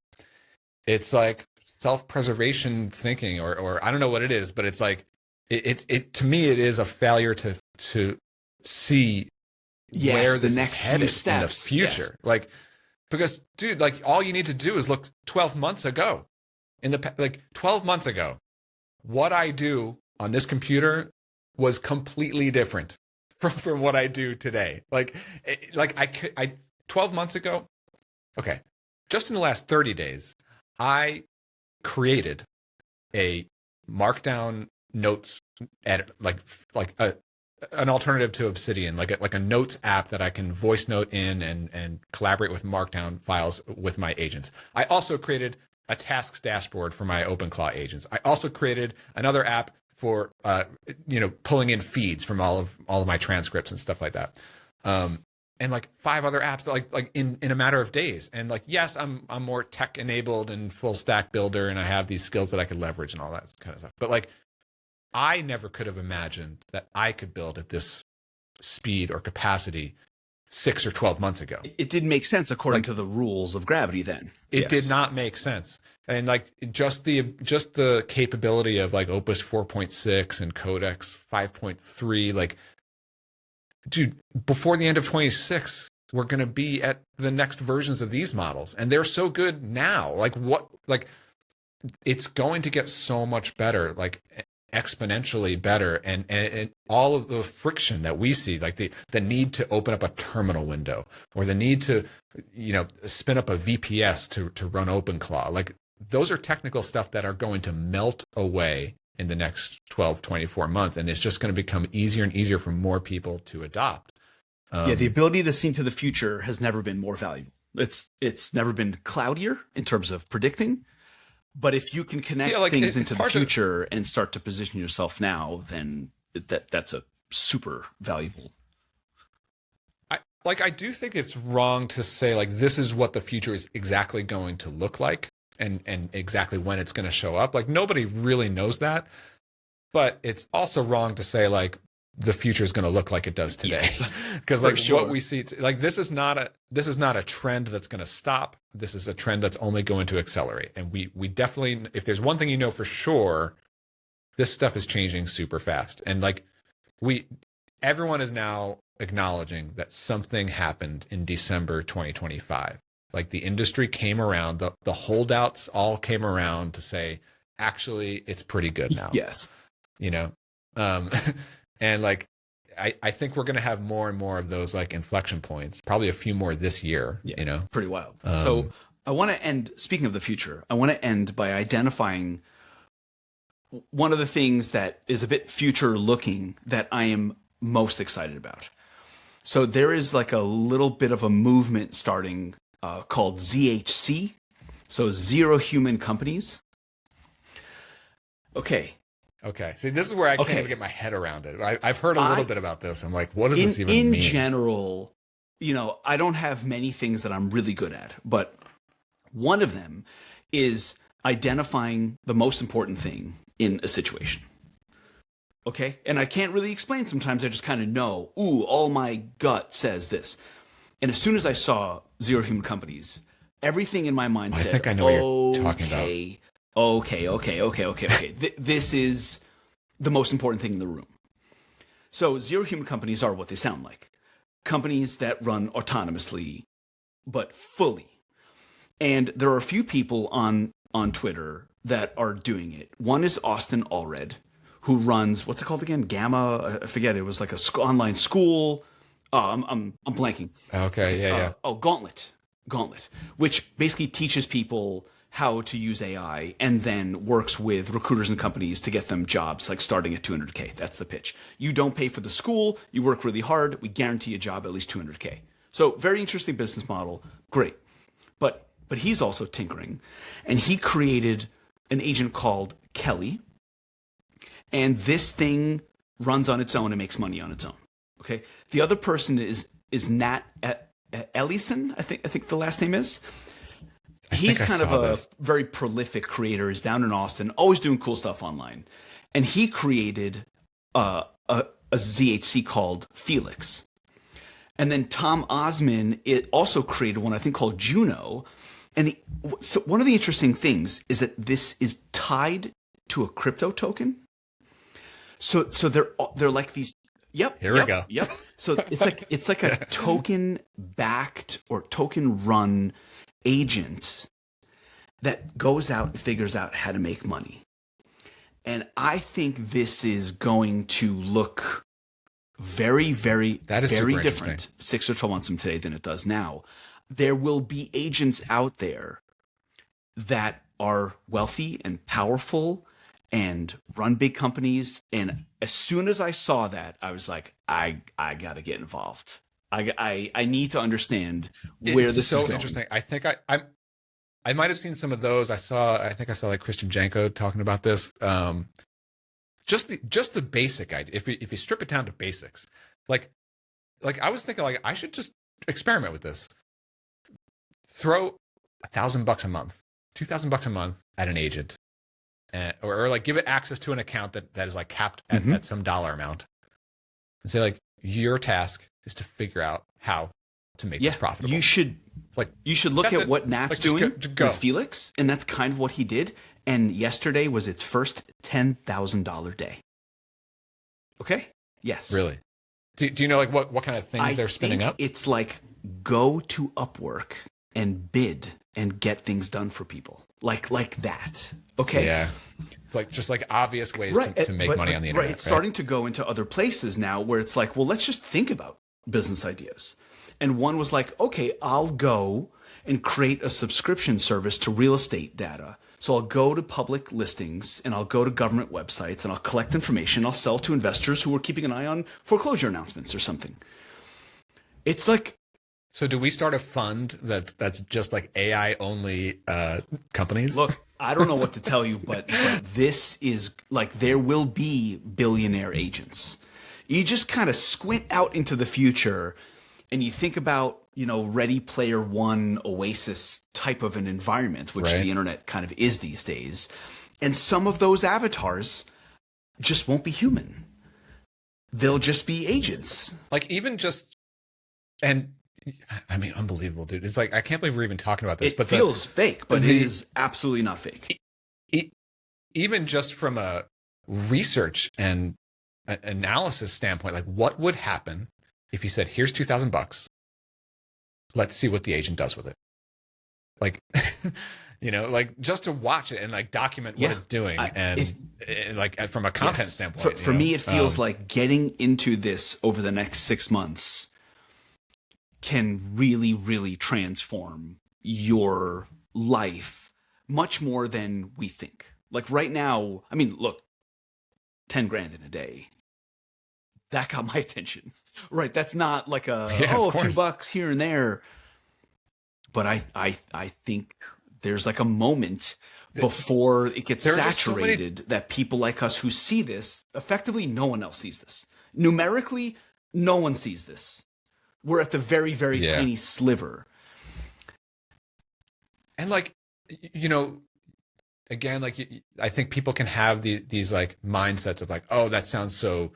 it's like self-preservation thinking, or I don't know what it is, but it's like it to me it is a failure to see where the this next is headed few steps in the future. Yes. Like, because dude, like all you need to do is look 12 months ago. Like 12 months ago, what I do on this computer was completely different from what I do today. Like 12 months ago, okay, just in the last 30 days, I created a markdown notes edit, an alternative to Obsidian, like a notes app that I can voice note in and collaborate with markdown files with my agents. I also created a tasks dashboard for my OpenClaw agents. I also created another app for pulling in feeds from all of my transcripts and stuff like that, and like 5 other apps that like in a matter of days. And like, yes, I'm more tech enabled and full stack builder, and I have these skills that I could leverage and all that kind of stuff. But like, I never could have imagined that I could build at this speed or capacity 6 or 12 months ago. It didn't make sense according to the rules of gravity then. It did not make sense. And like just the capability of like Opus 4.6 and Codex 5.3, like, dude, before the end of 26, we're going to be at the next versions of these models. And they're so good now. Like it's going to get so much better, like exponentially better. And all of the friction that we see, like the need to open up a terminal window or the need to, spin up a VPS to run OpenClaw, like those are technical stuff that are going to melt away in the next 12, 24 months. And it's just going to become easier and easier for more people to adopt. The ability to see to the future has never been more valuable. It's never been cloudier in terms of predicting. But if you can connect things into the future and start to position yourself now, then that's a super valuable. I do think it's wrong to say like this is what the future is exactly going to look like. and exactly when it's going to show up. Like nobody really knows that, but it's also wrong to say like the future is going to look like it does today, because like what we see, like this is not a trend that's going to stop. This is a trend that's only going to accelerate. And we definitely, if there's one thing you know for sure, this stuff is changing super fast. And like everyone is now acknowledging that something happened in December 2025. Like the industry came around, the holdouts all came around to say, actually, it's pretty good now. Yes. You know, and like, I think we're going to have more and more of those like inflection points, probably a few more this year, you know, pretty wild. So I want to end, speaking of the future, I want to end by identifying one of the things that is a bit future looking that I am most excited about. So there is like a little bit of a movement starting called ZHC. So Zero Human Companies. Okay. See, this is where I can't even get my head around it. I've heard a little bit about this. I'm like, what does this even mean? In general, you know, I don't have many things that I'm really good at, but one of them is identifying the most important thing in a situation. Okay? And I can't really explain sometimes. I just kind of know, all my gut says this. And as soon as I saw Zero Human Companies, everything in my mind said, I think I know what you're talking about. Okay. This is the most important thing in the room. So Zero Human Companies are what they sound like. Companies that run autonomously, but fully. And there are a few people on Twitter that are doing it. One is Austin Allred, who runs, what's it called again? Gamma? I forget. It was like a online school. I'm blanking. Okay, yeah. Gauntlet, which basically teaches people how to use AI and then works with recruiters and companies to get them jobs, like starting at $200K. That's the pitch. You don't pay for the school. You work really hard. We guarantee a job at least $200K. So very interesting business model. Great. But he's also tinkering. And he created an agent called Kelly. And this thing runs on its own and makes money on its own. Okay. The other person is Nat Ellison, I think the last name is. He's kind of a very prolific creator. He's down in Austin, always doing cool stuff online. And he created a ZHC called Felix. And then Tom Osman also created one, I think, called Juno. And so one of the interesting things is that this is tied to a crypto token. So they're like these. Yep. Here we go. Yep. So it's like a token backed or token run agent that goes out and figures out how to make money. And I think this is going to look very, very, very different 6 or 12 months from today than it does now. There will be agents out there that are wealthy and powerful and run big companies. And as soon as I saw that, I was like, I got to get involved. I need to understand where this is going. It's so interesting. I think I might have seen some of those. I think I saw like Christian Janko talking about this. Just the basic idea. If you strip it down to basics, like I was thinking, like I should just experiment with this. Throw $1,000 a month, $2,000 a month at an agent, or like give it access to an account that is like capped at some dollar amount, and say like your task is to figure out how to make this profitable. You should look at what Nat's doing with Felix, and that's kind of what he did. And yesterday was its first $10,000 day. Okay? Yes. Really? Do you know like what kind of things they're spinning up? It's like go to Upwork and bid and get things done for people. Like that. Okay? Yeah. It's like just like obvious ways to make money on the internet. Right. It's starting to go into other places now where it's like, well, let's just think about business ideas. And one was like, okay, I'll go and create a subscription service to real estate data. So I'll go to public listings and I'll go to government websites and I'll collect information. I'll sell to investors who are keeping an eye on foreclosure announcements or something. It's like. So do we start a fund that's just like AI only companies? Look, I don't know what to tell you, but this is like there will be billionaire agents. You just kind of squint out into the future and you think about Ready Player One Oasis type of an environment, which Right. the internet kind of is these days. And some of those avatars just won't be human. They'll just be agents. Like even just, and I mean, unbelievable, dude. It's like, I can't believe we're even talking about this, It but feels fake, but it is absolutely not fake. Even just from a research and analysis standpoint, like what would happen if you said, here's $2,000. Let's see what the agent does with it. Like, like just to watch it and like document what it's doing. And like from a content standpoint. For me, it feels like getting into this over the next 6 months can really, really transform your life much more than we think. Like right now, I mean, look, 10 grand in a day, that got my attention, right? That's not like a few bucks here and there. But I think there's like a moment before it gets saturated that people like us who see this, effectively no one else sees this. Numerically, no one sees this. We're at the very, very tiny sliver. And like, again, like I think people can have these like mindsets of like, oh, that sounds so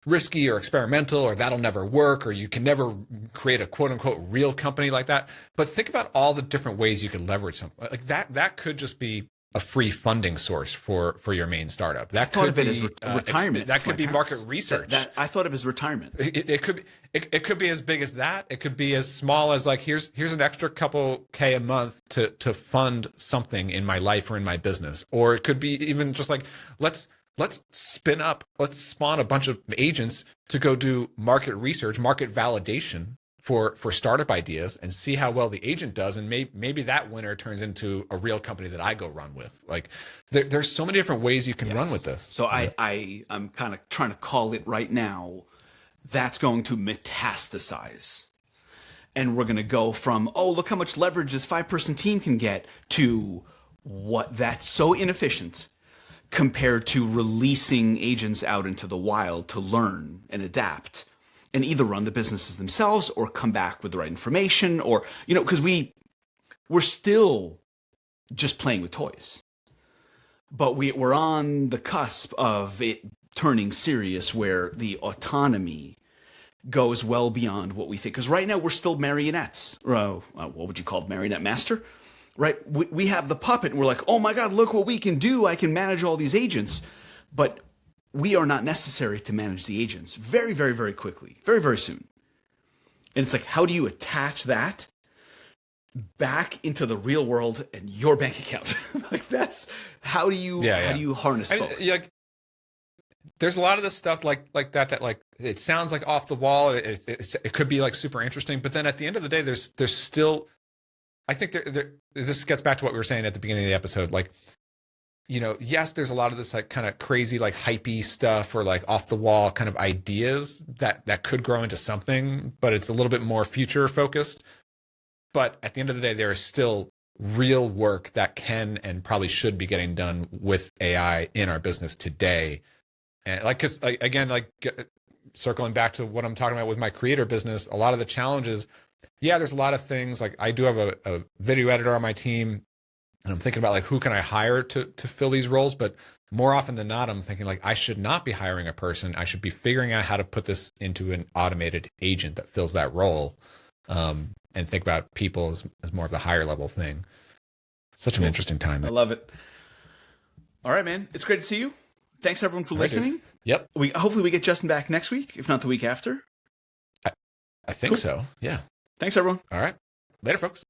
risky or experimental, or that'll never work, or you can never create a quote unquote real company like that. But think about all the different ways you could leverage something like that. That could just be a free funding source for your main startup. That could be retirement. That could be market research. I thought of as retirement. It could be as big as that. It could be as small as like here's an extra couple K a month to fund something in my life or in my business. Or it could be even just like let's spawn a bunch of agents to go do market research, market validation for startup ideas and see how well the agent does, and maybe that winner turns into a real company that I go run with. Like there's so many different ways you can run with this. So I'm kind of trying to call it right now. That's going to metastasize, and we're going to go from, oh, look how much leverage this 5-person team can get, to what that's so inefficient compared to releasing agents out into the wild to learn and adapt and either run the businesses themselves or come back with the right information, or, because we're still just playing with toys. But we're on the cusp of it turning serious, where the autonomy goes well beyond what we think. Because right now we're still marionettes. What would you call it? Marionette master? Right? We have the puppet and we're like, oh my God, look what we can do. I can manage all these agents. But we are not necessary to manage the agents very, very, very quickly, very, very soon. And it's like, how do you attach that back into the real world and your bank account? Like that's, how do you harness both? There's a lot of this stuff like that like it sounds like off the wall. It could be like super interesting, but then at the end of the day, there's still, I think this gets back to what we were saying at the beginning of the episode. Like, yes, there's a lot of this like kind of crazy, like hypey stuff or like off the wall kind of ideas that could grow into something, but it's a little bit more future focused. But at the end of the day, there is still real work that can and probably should be getting done with AI in our business today. And like, cause again, like circling back to what I'm talking about with my creator business, a lot of the challenges, there's a lot of things. Like I do have a video editor on my team, and I'm thinking about like, who can I hire to fill these roles? But more often than not, I'm thinking like, I should not be hiring a person. I should be figuring out how to put this into an automated agent that fills that role. And think about people as more of the higher level thing. Such an interesting time. I love it. All right, man. It's great to see you. Thanks everyone for listening. Dude. Yep. Hopefully we get Justin back next week, if not the week after. I think so. Yeah. Thanks everyone. All right. Later, folks.